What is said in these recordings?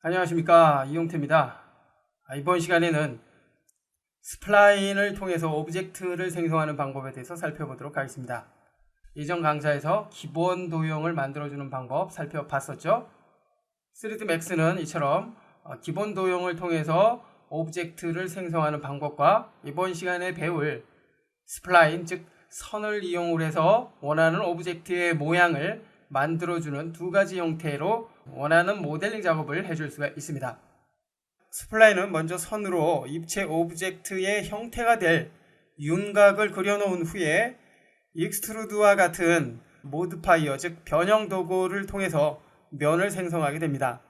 안녕하십니까, 이용태입니다. 이번 시간에는 스플라인을 통해서 오브젝트를 생성하는 방법에 대해서 살펴보도록 하겠습니다. 이전 강좌에서 기본 도형을 만들어주는 방법 살펴봤었죠. 3D Max는 이처럼 기본 도형을 통해서 오브젝트를 생성하는 방법과 이번 시간에 배울 스플라인, 즉 선을 이용을 해서 원하는 오브젝트의 모양을 만들어주는 두 가지 형태로 원하는 모델링 작업을 해줄 수가 있습니다. 스플라인은 먼저 선으로 입체 오브젝트의 형태가 될 윤곽을 그려놓은 후에 익스트루드와 같은 모드파이어, 즉 변형 도구를 통해서 면을 생성하게 됩니다.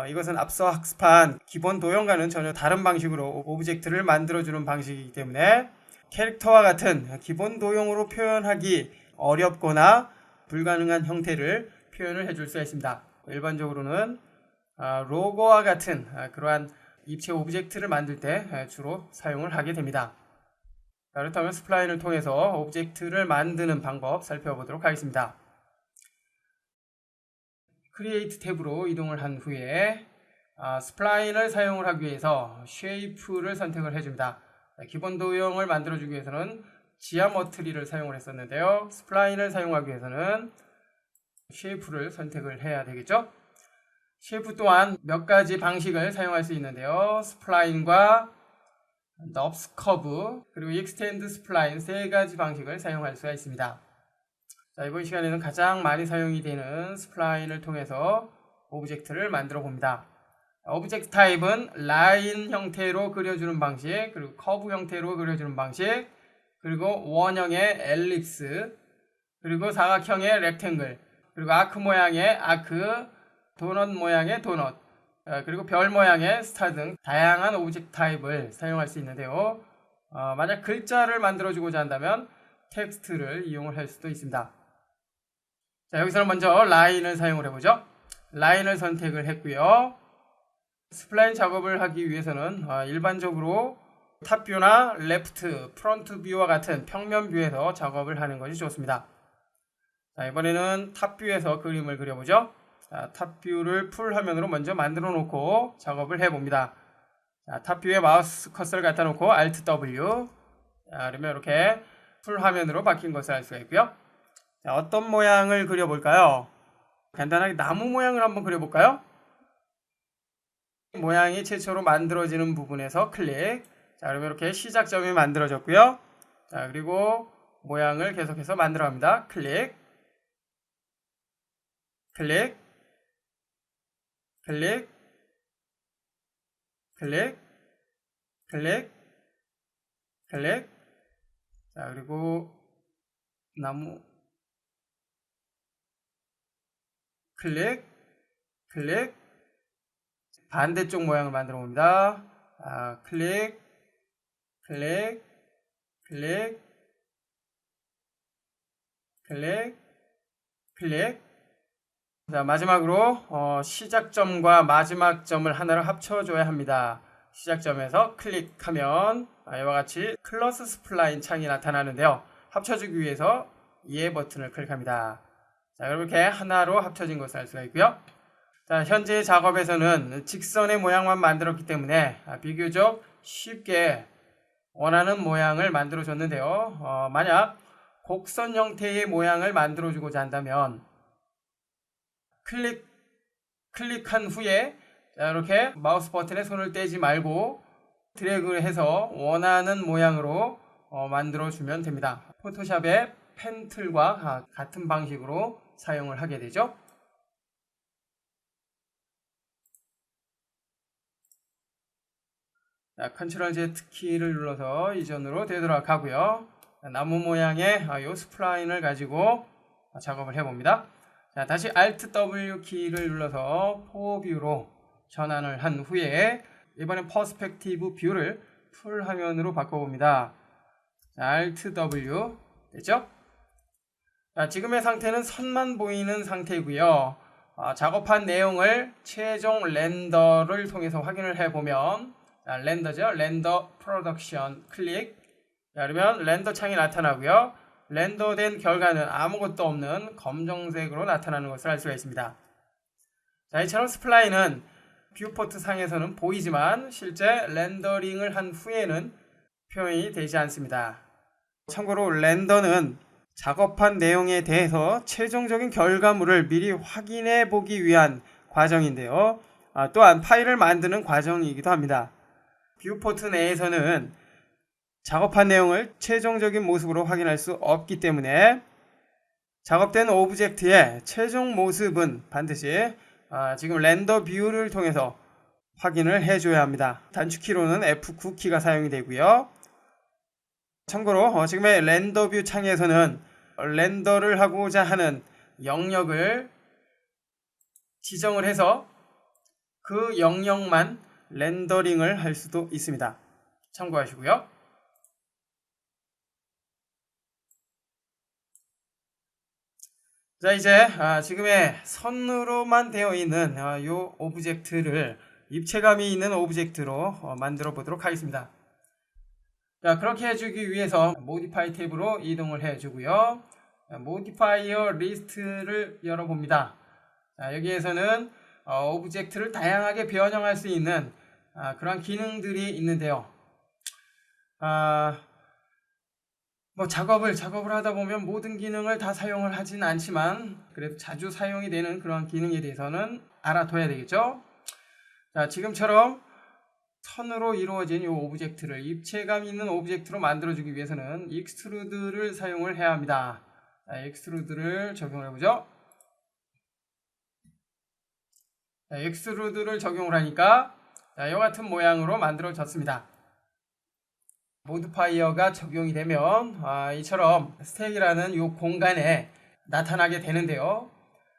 이것은 앞서 학습한 기본 도형과는 전혀 다른 방식으로 오브젝트를 만들어주는 방식이기 때문에 캐릭터와 같은 기본 도형으로 표현하기 어렵거나 불가능한 형태를 표현을 해줄 수가 있습니다. 일반적으로는 로고와 같은 그러한 입체 오브젝트를 만들 때 주로 사용을 하게 됩니다. 그렇다면 스플라인을 통해서 오브젝트를 만드는 방법 살펴보도록 하겠습니다. 크리에이트 탭으로 이동을 한 후에 스플라인을 사용을 하기 위해서 쉐이프를 선택을 해줍니다. 기본 도형을 만들어주기 위해서는 지아머트리를 사용을 했었는데요. 스플라인을 사용하기 위해서는 쉐이프를 선택을 해야 되겠죠. 쉐이프 또한 몇 가지 방식을 사용할 수 있는데요. 스플라인과 넙스 커브 그리고 익스텐드 스플라인 세 가지 방식을 사용할 수가 있습니다. 이번 시간에는 가장 많이 사용이 되는 스플라인을 통해서 오브젝트를 만들어 봅니다. 오브젝트 타입은 라인 형태로 그려주는 방식, 그리고 커브 형태로 그려주는 방식, 그리고 원형의 엘립스, 그리고 사각형의 렉탱글, 그리고 아크 모양의 아크, 도넛 모양의 도넛, 그리고 별 모양의 스타 등 다양한 오브젝트 타입을 사용할 수 있는데요. 만약 글자를 만들어주고자 한다면 텍스트를 이용을 할 수도 있습니다. 자, 여기서는 먼저 라인을 사용을 해보죠. 라인을 선택을 했고요. 스플라인 작업을 하기 위해서는 일반적으로 탑뷰나 레프트, 프론트 뷰와 같은 평면 뷰에서 작업을 하는 것이 좋습니다. 자, 이번에는 탑뷰에서 그림을 그려보죠. 자, 탑뷰를 풀 화면으로 먼저 만들어 놓고 작업을 해봅니다. 자, 탑뷰에 마우스 커서를 갖다 놓고 Alt W. 자, 그러면 이렇게 풀 화면으로 바뀐 것을 알 수가 있고요. 자, 어떤 모양을 그려볼까요? 간단하게 나무 모양을 한번 그려볼까요? 모양이 최초로 만들어지는 부분에서 클릭. 자, 그러면 이렇게 시작점이 만들어졌고요. 자, 그리고 모양을 계속해서 만들어 갑니다. 클릭, 클릭, 클릭, 클릭, 클릭, 클릭. 자, 그리고 나무 클릭, 클릭. 반대쪽 모양을 만들어 봅니다. 클릭, 클릭, 클릭, 클릭, 클릭. 자, 마지막으로 시작점과 마지막 점을 하나를 합쳐줘야 합니다. 시작점에서 클릭하면 이와 같이 클러스 스플라인 창이 나타나는데요. 합쳐주기 위해서 예 버튼을 클릭합니다. 자, 이렇게 하나로 합쳐진 것을 알 수가 있고요. 자, 현재 작업에서는 직선의 모양만 만들었기 때문에 비교적 쉽게 원하는 모양을 만들어 줬는데요. 만약 곡선 형태의 모양을 만들어 주고자 한다면 클릭한 후에 자, 이렇게 마우스 버튼에 손을 떼지 말고 드래그를 해서 원하는 모양으로 만들어 주면 됩니다. 포토샵의 펜 툴과 같은 방식으로 사용을 하게 되죠. 자, Ctrl Z 키를 눌러서 이전으로 되돌아가고요. 나무 모양의 이 스플라인을 가지고 작업을 해봅니다. 자, 다시 Alt W 키를 눌러서 포뷰로 전환을 한 후에 이번엔 퍼스펙티브 뷰를 풀 화면으로 바꿔봅니다. 자, Alt W 됐죠? 자, 지금의 상태는 선만 보이는 상태이고요. 작업한 내용을 최종 렌더를 통해서 확인을 해보면 렌더죠. 렌더 프로덕션 클릭. 자, 그러면 렌더 창이 나타나고요. 렌더된 결과는 아무것도 없는 검정색으로 나타나는 것을 알 수가 있습니다. 자, 이처럼 스플라인은 뷰포트 상에서는 보이지만 실제 렌더링을 한 후에는 표현이 되지 않습니다. 참고로 렌더는 작업한 내용에 대해서 최종적인 결과물을 미리 확인해 보기 위한 과정인데요. 또한 파일을 만드는 과정이기도 합니다. 뷰포트 내에서는 작업한 내용을 최종적인 모습으로 확인할 수 없기 때문에 작업된 오브젝트의 최종 모습은 반드시 지금 렌더 뷰를 통해서 확인을 해줘야 합니다. 단축키로는 F9키가 사용이 되고요. 참고로 지금의 렌더 뷰 창에서는 렌더를 하고자 하는 영역을 지정을 해서 그 영역만 렌더링을 할 수도 있습니다. 참고하시고요. 자, 이제 지금의 선으로만 되어 있는 이 오브젝트를 입체감이 있는 오브젝트로 만들어 보도록 하겠습니다. 자, 그렇게 해주기 위해서 모디파이 탭으로 이동을 해주고요. 모디파이어 리스트를 열어봅니다. 자, 여기에서는 오브젝트를 다양하게 변형할 수 있는 그런 기능들이 있는데요. 뭐 작업을 하다 보면 모든 기능을 다 사용을 하진 않지만 그래도 자주 사용이 되는 그런 기능에 대해서는 알아둬야 되겠죠. 자, 지금처럼 선으로 이루어진 이 오브젝트를 입체감 있는 오브젝트로 만들어주기 위해서는 익스트루드를 사용을 해야 합니다. 자, 익스트루드를 적용을 해보죠. 자, 익스트루드를 적용을 하니까 이와 같은 모양으로 만들어졌습니다. 모디파이어가 적용이 되면 이처럼 스택이라는 이 공간에 나타나게 되는데요.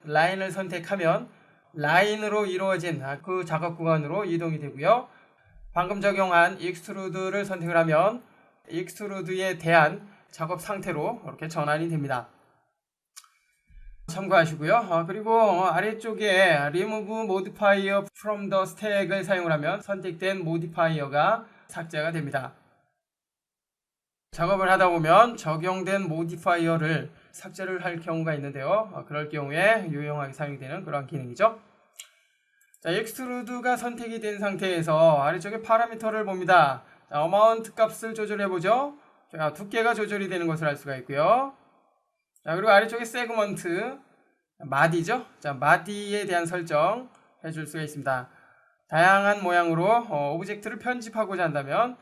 라인을 선택하면 라인으로 이루어진 그 작업 구간으로 이동이 되고요. 방금 적용한 익스트루드를 선택을 하면 익스트루드에 대한 작업 상태로 이렇게 전환이 됩니다. 참고하시고요. 그리고 아래쪽에 Remove Modifier from the Stack을 사용을 하면 선택된 모디파이어가 삭제가 됩니다. 작업을 하다 보면 적용된 모디파이어를 삭제를 할 경우가 있는데요. 그럴 경우에 유용하게 사용이 되는 그런 기능이죠. 자, 익스트루드가 선택이 된 상태에서 아래쪽에 파라미터를 봅니다. 자, 어마운트 값을 조절해 보죠. 자, 두께가 조절이 되는 것을 알 수가 있고요. 자, 그리고 아래쪽에 세그먼트 마디죠. 자, 마디에 대한 설정 해줄 수가 있습니다. 다양한 모양으로 오브젝트를 편집하고자 한다면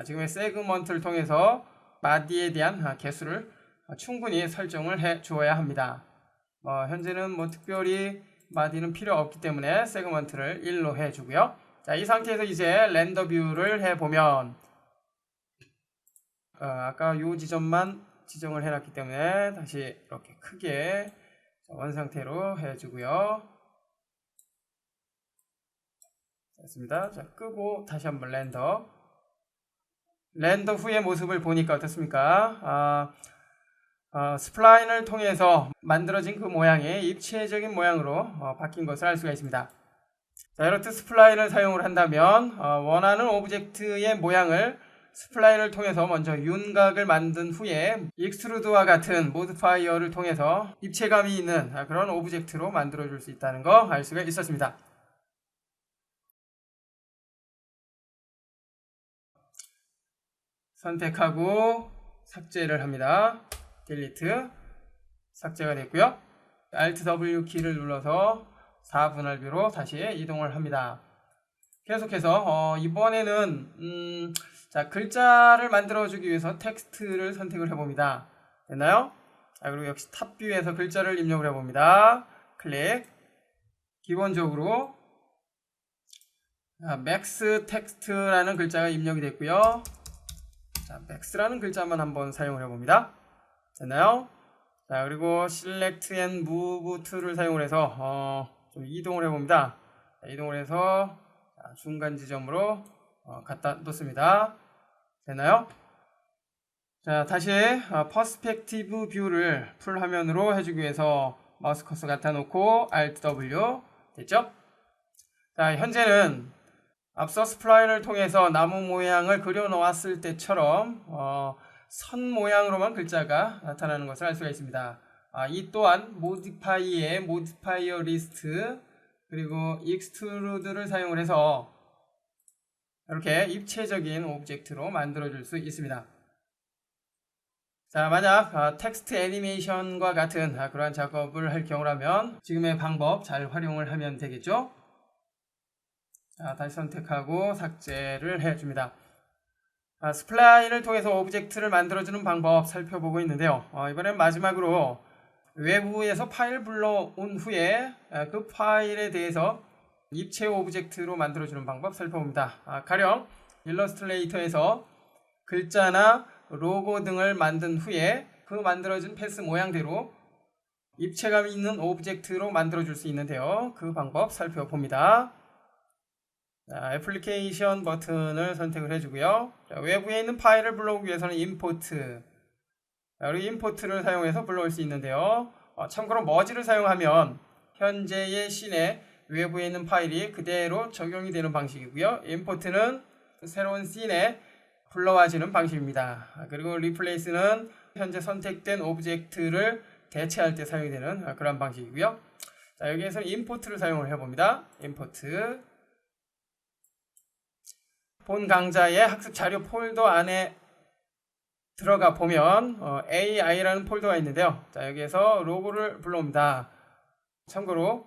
지금의 세그먼트를 통해서 마디에 대한 개수를 충분히 설정을 해 주어야 합니다. 현재는 특별히 마디는 필요 없기 때문에 세그먼트를 1로 해주고요. 자, 이 상태에서 이제 렌더 뷰를 해보면 아까 이 지점만 지정을 해놨기 때문에 다시 이렇게 크게 원상태로 해주고요. 됐습니다. 자, 끄고 다시 한번 렌더 후의 모습을 보니까 어떻습니까? 스플라인을 통해서 만들어진 그 모양이 입체적인 모양으로 바뀐 것을 알 수가 있습니다. 자, 이렇듯 스플라인을 사용을 한다면 원하는 오브젝트의 모양을 스플라인을 통해서 먼저 윤곽을 만든 후에 익스트루드와 같은 모디파이어를 통해서 입체감이 있는 그런 오브젝트로 만들어 줄 수 있다는 거 알 수가 있었습니다. 선택하고 삭제를 합니다. 딜리트 삭제가 됐고요. Alt W 키를 눌러서 4분할뷰로 다시 이동을 합니다. 계속해서 이번에는 자, 글자를 만들어주기 위해서 텍스트를 선택을 해봅니다. 됐나요? 자, 그리고 역시 탑뷰에서 글자를 입력을 해봅니다. 클릭. 기본적으로 맥스 텍스트라는 글자가 입력이 됐고요. 자, 맥스라는 글자만 한번 사용을 해봅니다. 됐나요? 자, 그리고 Select and Move to를 사용을 해서 좀 이동을 해봅니다. 자, 이동을 해서 중간 지점으로 갖다 놓습니다. 됐나요? 자, 다시 퍼스펙티브 뷰를 풀 화면으로 해주기 위해서 마우스 커서 갖다 놓고 Alt W 됐죠? 자, 현재는 앞서 스플라인을 통해서 나무 모양을 그려 놓았을 때처럼 선 모양으로만 글자가 나타나는 것을 알 수가 있습니다. 이 또한 모디파이의 모디파이어 리스트 그리고 익스트루드를 사용을 해서 이렇게 입체적인 오브젝트로 만들어줄 수 있습니다. 자, 만약 텍스트 애니메이션과 같은 그러한 작업을 할 경우라면 지금의 방법 잘 활용을 하면 되겠죠. 자, 다시 선택하고 삭제를 해줍니다. 스플라인을 통해서 오브젝트를 만들어주는 방법 살펴보고 있는데요. 이번엔 마지막으로 외부에서 파일 불러온 후에 그 파일에 대해서 입체 오브젝트로 만들어주는 방법 살펴봅니다. 가령 일러스트레이터에서 글자나 로고 등을 만든 후에 그 만들어진 패스 모양대로 입체감 있는 오브젝트로 만들어줄 수 있는데요. 그 방법 살펴봅니다. 자, 애플리케이션 버튼을 선택을 해주고요. 자, 외부에 있는 파일을 불러오기 위해서는 임포트, 그리고 임포트를 사용해서 불러올 수 있는데요. 참고로 머지를 사용하면 현재의 씬에 외부에 있는 파일이 그대로 적용이 되는 방식이고요. 임포트는 새로운 씬에 불러와지는 방식입니다. 그리고 리플레이스는 현재 선택된 오브젝트를 대체할 때 사용이 되는 그런 방식이고요. 자, 여기에서는 임포트를 사용을 해봅니다. 임포트. 본 강좌의 학습 자료 폴더 안에 들어가 보면 AI라는 폴더가 있는데요. 자, 여기에서 로고를 불러옵니다. 참고로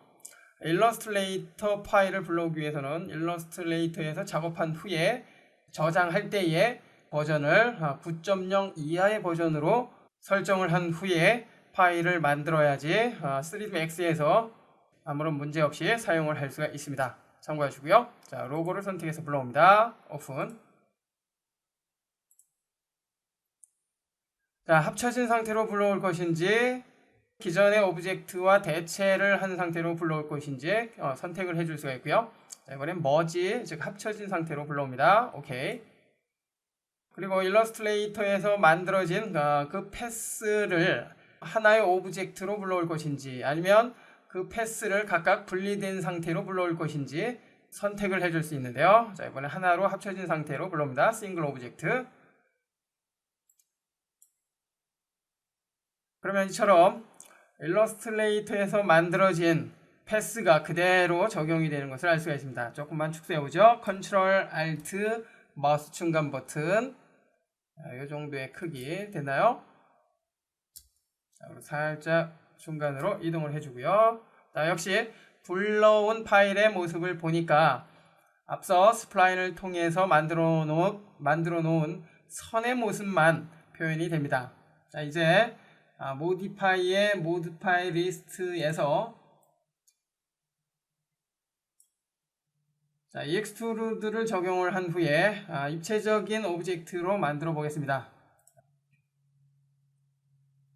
일러스트레이터 파일을 불러오기 위해서는 일러스트레이터에서 작업한 후에 저장할 때의 버전을 9.0 이하의 버전으로 설정을 한 후에 파일을 만들어야지 3ds Max에서 아무런 문제 없이 사용을 할 수가 있습니다. 참고하시고요. 자, 로고를 선택해서 불러옵니다. 오픈. 자, 합쳐진 상태로 불러올 것인지 기존의 오브젝트와 대체를 한 상태로 불러올 것인지 선택을 해줄 수가 있고요. 자, 이번엔 머지, 즉 합쳐진 상태로 불러옵니다. 오케이. 그리고 일러스트레이터에서 만들어진 그 패스를 하나의 오브젝트로 불러올 것인지 아니면 그 패스를 각각 분리된 상태로 불러올 것인지 선택을 해줄 수 있는데요. 자, 이번에 하나로 합쳐진 상태로 불러옵니다. 싱글 오브젝트. 그러면 이처럼 일러스트레이터에서 만들어진 패스가 그대로 적용이 되는 것을 알 수가 있습니다. 조금만 축소해보죠. 컨트롤 알트 마우스 중간 버튼. 이 정도의 크기 됐나요? 자, 그리고 살짝 중간으로 이동을 해주고요. 자, 역시 불러온 파일의 모습을 보니까 앞서 스플라인을 통해서 만들어 놓은 선의 모습만 표현이 됩니다. 자, 이제 모디파이의 모디파이 리스트에서 자, 익스트루드를 적용을 한 후에 입체적인 오브젝트로 만들어 보겠습니다.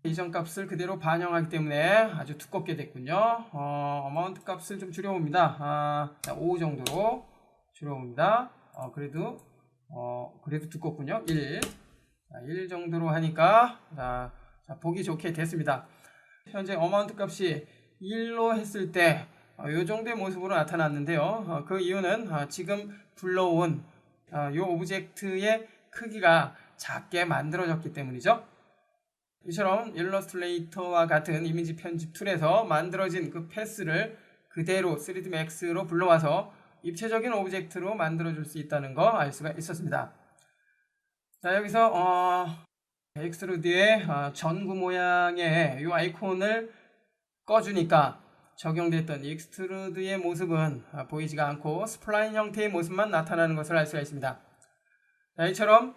이전 값을 그대로 반영하기 때문에 아주 두껍게 됐군요. 어마운트 값을 좀 줄여봅니다. 자, 5 정도로 줄여봅니다. 그래도 두껍군요. 1. 자, 1 정도로 하니까 자, 보기 좋게 됐습니다. 현재 어마운트 값이 1로 했을 때 이 정도의 모습으로 나타났는데요. 그 이유는 지금 불러온 이 오브젝트의 크기가 작게 만들어졌기 때문이죠. 이처럼 일러스트레이터와 같은 이미지 편집 툴에서 만들어진 그 패스를 그대로 3ds Max로 불러와서 입체적인 오브젝트로 만들어줄 수 있다는 거 알 수가 있었습니다. 자, 여기서 엑스트루드의 전구 모양의 이 아이콘을 꺼주니까 적용됐던 익스트루드의 모습은 보이지가 않고 스플라인 형태의 모습만 나타나는 것을 알 수가 있습니다. 자, 이처럼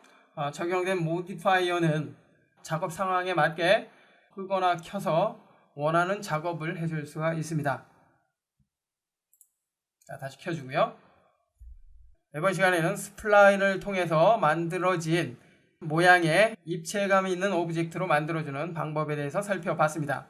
적용된 모디파이어는 작업 상황에 맞게 끄거나 켜서 원하는 작업을 해줄 수가 있습니다. 자, 다시 켜주고요. 이번 시간에는 스플라인을 통해서 만들어진 모양의 입체감이 있는 오브젝트로 만들어주는 방법에 대해서 살펴봤습니다.